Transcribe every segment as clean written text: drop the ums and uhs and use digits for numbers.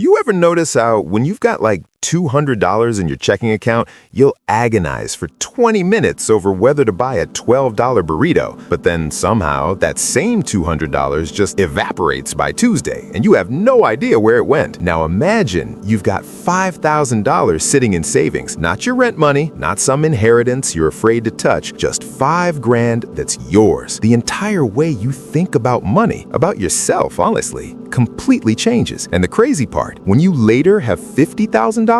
You ever notice how when you've got like $200 in your checking account, you'll agonize for 20 minutes over whether to buy a $12 burrito, but then somehow that same $200 just evaporates by Tuesday and you have no idea where it went. Now imagine you've got $5,000 sitting in savings, not your rent money, not some inheritance you're afraid to touch, just $5,000 that's yours. The entire way you think about money, about yourself, honestly, completely changes. And the crazy part, when you later have $50,000,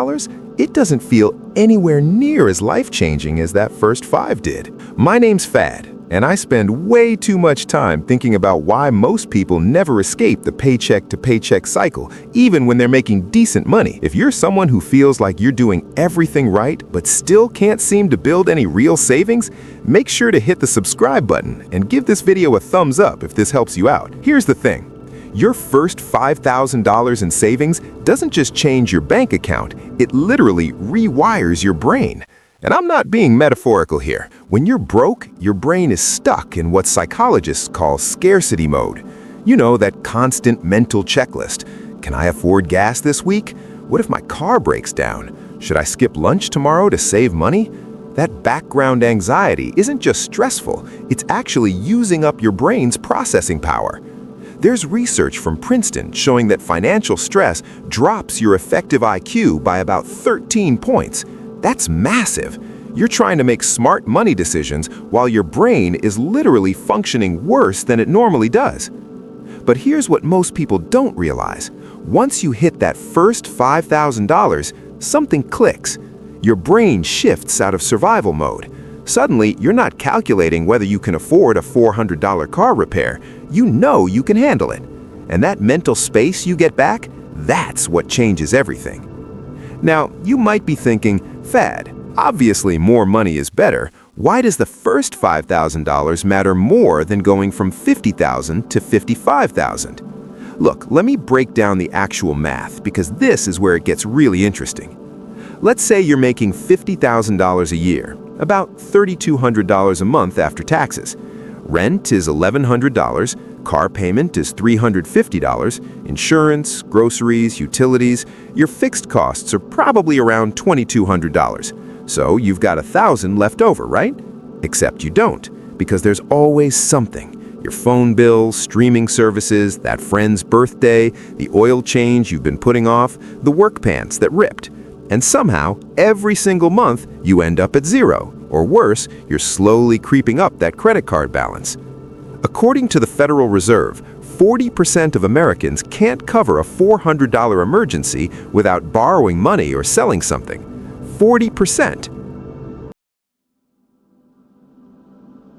it doesn't feel anywhere near as life-changing as that first five did. My name's Fad, and I spend way too much time thinking about why most people never escape the paycheck-to-paycheck cycle, even when they're making decent money. If you're someone who feels like you're doing everything right, but still can't seem to build any real savings, make sure to hit the subscribe button and give this video a thumbs up if this helps you out. Here's the thing. Your first $5,000 in savings doesn't just change your bank account, it literally rewires your brain. And I'm not being metaphorical here. When you're broke, your brain is stuck in what psychologists call scarcity mode. You know, that constant mental checklist. Can I afford gas this week? What if my car breaks down? Should I skip lunch tomorrow to save money? That background anxiety isn't just stressful, it's actually using up your brain's processing power. There's research from Princeton showing that financial stress drops your effective IQ by about 13 points. That's massive. You're trying to make smart money decisions while your brain is literally functioning worse than it normally does. But here's what most people don't realize. Once you hit that first $5,000, something clicks. Your brain shifts out of survival mode. Suddenly, you're not calculating whether you can afford a $400 car repair. You know you can handle it. And that mental space you get back, that's what changes everything. Now, you might be thinking, Fad, obviously more money is better. Why does the first $5,000 matter more than going from $50,000 to $55,000? Look, let me break down the actual math because this is where it gets really interesting. Let's say you're making $50,000 a year, about $3,200 a month after taxes. Rent is $1,100, car payment is $350, insurance, groceries, utilities. Your fixed costs are probably around $2,200. So you've got $1,000 left over, right? Except you don't, because there's always something. Your phone bill, streaming services, that friend's birthday, the oil change you've been putting off, the work pants that ripped. And somehow, every single month, you end up at zero. Or worse, you're slowly creeping up that credit card balance. According to the Federal Reserve, 40% of Americans can't cover a $400 emergency without borrowing money or selling something. 40%.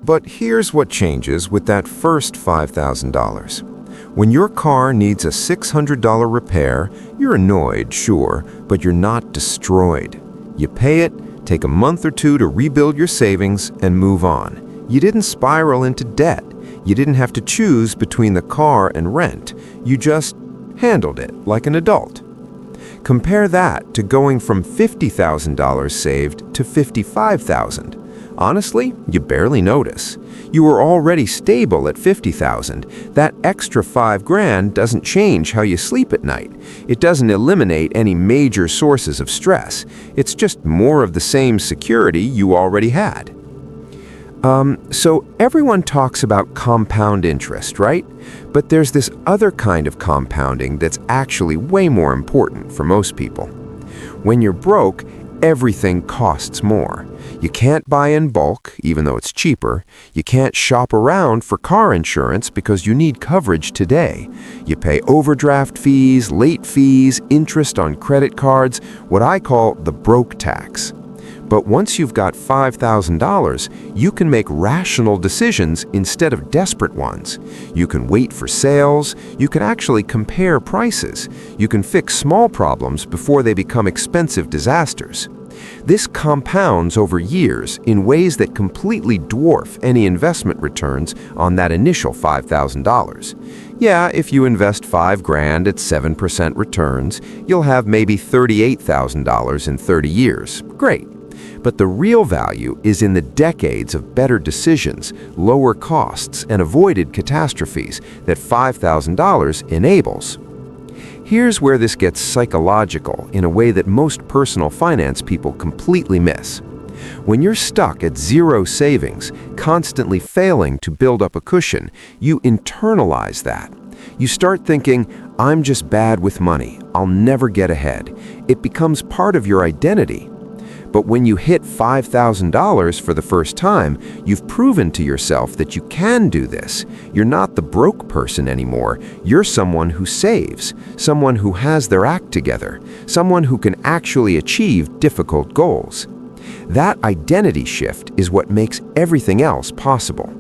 But here's what changes with that first $5,000. When your car needs a $600 repair, you're annoyed, sure, but you're not destroyed. You pay it, take a month or two to rebuild your savings, and move on. You didn't spiral into debt. You didn't have to choose between the car and rent. You just handled it like an adult. Compare that to going from $50,000 saved to $55,000. Honestly, you barely notice. You were already stable at $50,000. That extra $5,000 doesn't change how you sleep at night. It doesn't eliminate any major sources of stress. It's just more of the same security you already had. So everyone talks about compound interest, right? But there's this other kind of compounding that's actually way more important for most people. When you're broke, everything costs more. You can't buy in bulk, even though it's cheaper. You can't shop around for car insurance because you need coverage today. You pay overdraft fees, late fees, interest on credit cards, what I call the broke tax. But once you've got $5,000, you can make rational decisions instead of desperate ones. You can wait for sales. You can actually compare prices. You can fix small problems before they become expensive disasters. This compounds over years in ways that completely dwarf any investment returns on that initial $5,000. Yeah, if you invest $5,000 at 7% returns, you'll have maybe $38,000 in 30 years. Great. But the real value is in the decades of better decisions, lower costs, and avoided catastrophes that $5,000 enables. Here's where this gets psychological in a way that most personal finance people completely miss. When you're stuck at zero savings, constantly failing to build up a cushion, you internalize that. You start thinking, I'm just bad with money, I'll never get ahead. It becomes part of your identity. But when you hit $5,000 for the first time, you've proven to yourself that you can do this. You're not the broke person anymore. You're someone who saves, someone who has their act together, someone who can actually achieve difficult goals. That identity shift is what makes everything else possible.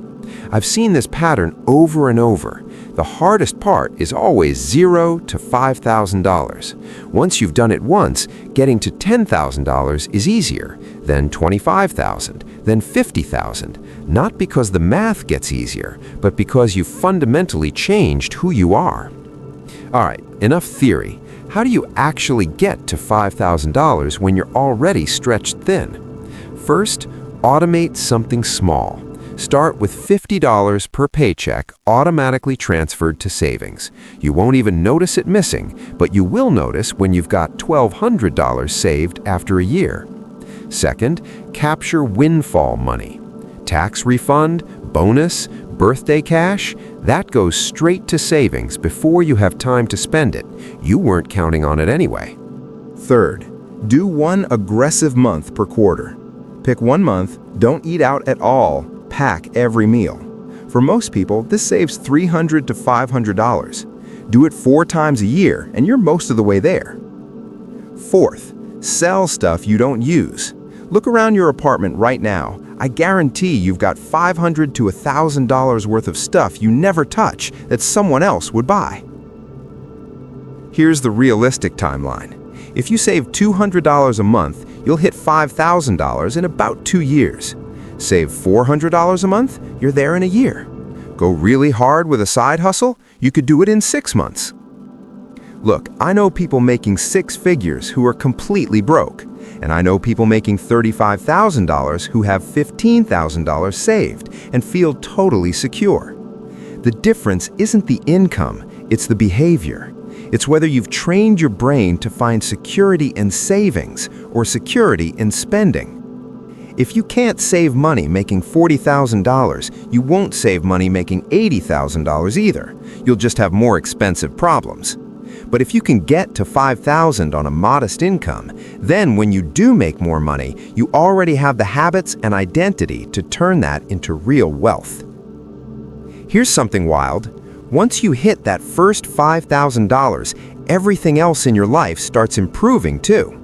I've seen this pattern over and over. The hardest part is always $0 to $5,000. Once you've done it once, getting to $10,000 is easier, then $25,000, then $50,000. Not because the math gets easier, but because you've fundamentally changed who you are. All right, enough theory. How do you actually get to $5,000 when you're already stretched thin? First, automate something small. Start with $50 per paycheck automatically transferred to savings. You won't even notice it missing, but you will notice when you've got $1,200 saved after a year. Second, capture windfall money. Tax refund, bonus, birthday cash, that goes straight to savings before you have time to spend it. You weren't counting on it anyway. Third, do one aggressive month per quarter. Pick one month, don't eat out at all, pack every meal. For most people, this saves $300 to $500. Do it 4 times a year, and you're most of the way there. Fourth, sell stuff you don't use. Look around your apartment right now. I guarantee you've got $500 to $1,000 worth of stuff you never touch that someone else would buy. Here's the realistic timeline. If you save $200 a month, you'll hit $5,000 in about 2 years. Save $400 a month, you're there in a year. Go really hard with a side hustle, you could do it in 6 months. Look, I know people making 6 figures who are completely broke, and I know people making $35,000 who have $15,000 saved and feel totally secure. The difference isn't the income, it's the behavior. It's whether you've trained your brain to find security in savings or security in spending. If you can't save money making $40,000, you won't save money making $80,000 either. You'll just have more expensive problems. But if you can get to $5,000 on a modest income, then when you do make more money, you already have the habits and identity to turn that into real wealth. Here's something wild. Once you hit that first $5,000, everything else in your life starts improving too.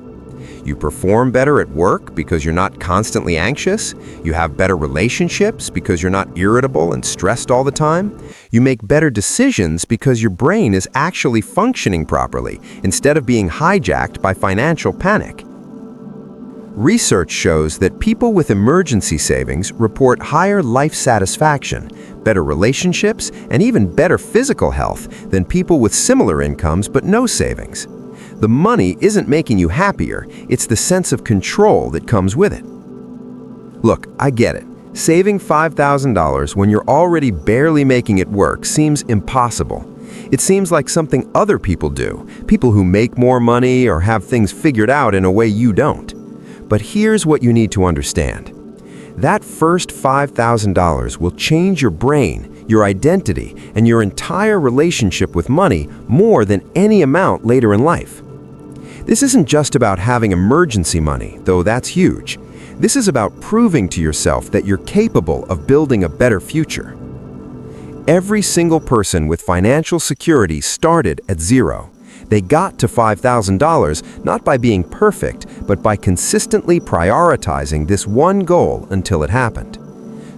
You perform better at work because you're not constantly anxious. You have better relationships because you're not irritable and stressed all the time. You make better decisions because your brain is actually functioning properly instead of being hijacked by financial panic. Research shows that people with emergency savings report higher life satisfaction, better relationships, and even better physical health than people with similar incomes but no savings. The money isn't making you happier, it's the sense of control that comes with it. Look, I get it. Saving $5,000 when you're already barely making it work seems impossible. It seems like something other people do, people who make more money or have things figured out in a way you don't. But here's what you need to understand. That first $5,000 will change your brain, your identity, and your entire relationship with money more than any amount later in life. This isn't just about having emergency money, though that's huge. This is about proving to yourself that you're capable of building a better future. Every single person with financial security started at zero. They got to $5,000 not by being perfect, but by consistently prioritizing this one goal until it happened.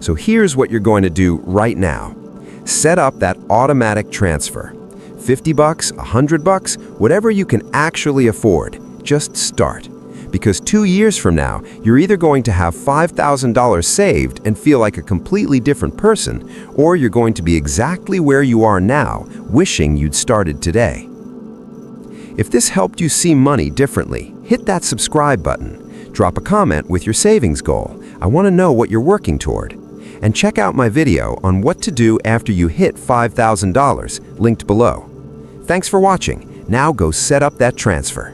So here's what you're going to do right now. Set up that automatic transfer. $50, $100, whatever you can actually afford. Just start. Because 2 years from now, you're either going to have $5,000 saved and feel like a completely different person, or you're going to be exactly where you are now, wishing you'd started today. If this helped you see money differently, hit that subscribe button. Drop a comment with your savings goal. I want to know what you're working toward. And check out my video on what to do after you hit $5,000, linked below. Thanks for watching. Now go set up that transfer.